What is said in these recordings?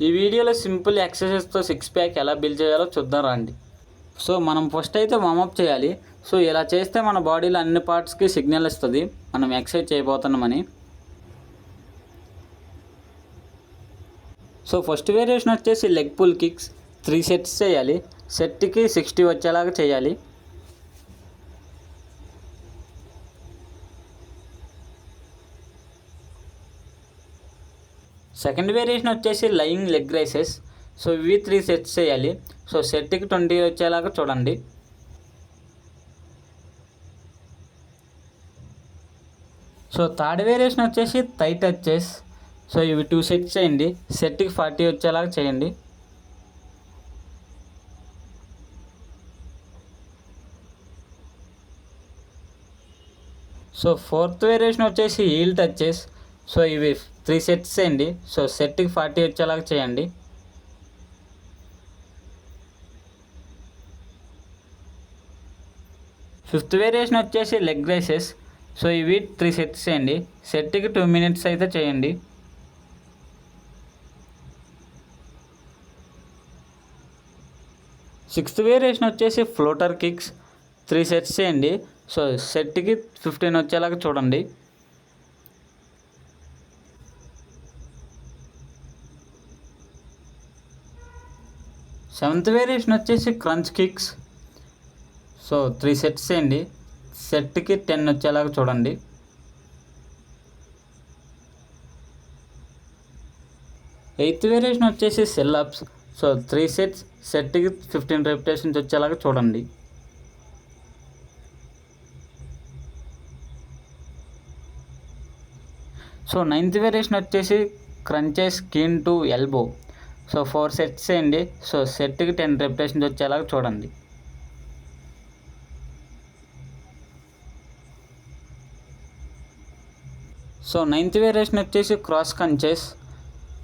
ఈ వీడియోలో simple ఎక్సర్సైజ్తో six pack ఎలా బిల్డ్ చేయాలో చూద్దాం రండి. సో మనం ఫస్ట్ అయితే వార్మప్ చేయాలి. సో ఇలా చేస్తే మన బాడీలో అన్ని పార్ట్స్కి సిగ్నల్ ఇస్తుంది మనం ఎక్సర్సైజ్ చేయబోతున్నామని. సో ఫస్ట్ వేరియేషన్ వచ్చేసి లెగ్ పుల్ కిక్స్ 3 సెట్స్ చేయాలి. సెట్కి 60 వచ్చేలాగా చేయాలి. సెకండ్ వేరియేషన్ వచ్చేసి లయింగ్ లెగ్ రైసెస్. సో ఇవి 3 సెట్స్ చేయాలి. సో సెట్కి 20 వచ్చేలాగా చూడండి. సో థర్డ్ వేరియేషన్ వచ్చేసి థై టచెస్. సో ఇవి 2 సెట్స్ చేయండి. సెట్కి 40 వచ్చేలాగా చేయండి. సో ఫోర్త్ వేరియేషన్ వచ్చేసి హీల్ టచెస్. సో ఇవి 3 సెట్స్ చేయండి. సో సెట్కి 40 వచ్చేలాగా చేయండి. ఫిఫ్త్ వేరియేషన్ వచ్చేసి లెగ్ రైసెస్. సో ఇవి 3 సెట్స్ చేయండి. సెట్కి 2 మినిట్స్ అయితే చేయండి. సిక్స్త్ వేరియేషన్ వచ్చేసి ఫ్లోటర్ కిక్స్ 3 సెట్స్ చేయండి. సో సెట్కి 15 వచ్చేలాగా చూడండి. సెవెంత్ వేరియేషన్ వచ్చేసి క్రంచ్ కిక్స్. సో 3 సెట్స్ చేయండి. సెట్కి 10 వచ్చేలాగా చూడండి. ఎయిత్ వేరియేషన్ వచ్చేసి సెల్ అప్స్. సో 3 సెట్స్, సెట్కి 15 రెపిటేషన్స్ వచ్చేలాగా చూడండి. సో నైన్త్ వేరియేషన్ వచ్చేసి crunches keen to elbow. So 4 sets చేయండి. సో సెట్కి 10 రెపిటేషన్స్ వచ్చేలాగా చూడండి. సో నైన్త్ వేరియేషన్ వచ్చేసి క్రాస్ కంచెస్.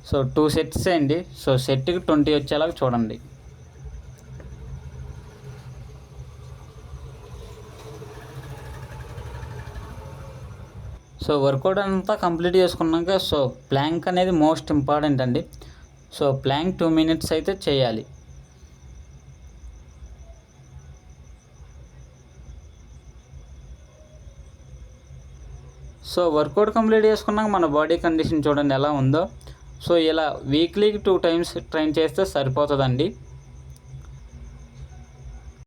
సో 2 సెట్స్ చేయండి. సో సెట్కి 20 వచ్చేలాగా చూడండి. సో వర్కౌట్ అంతా కంప్లీట్ చేసుకున్నాక సో ప్లాంక్ అనేది మోస్ట్ ఇంపార్టెంట్ అండి. సో ప్లాంక్ 2 మినిట్స్ అయితే చేయాలి. సో వర్కౌట్ కంప్లీట్ చేసుకున్నాక మన బాడీ కండిషన్ చూడండి ఎలా ఉందో. సో ఇలా వీక్లీకి 2 టైమ్స్ ట్రైన్ చేస్తే సరిపోతుందండి.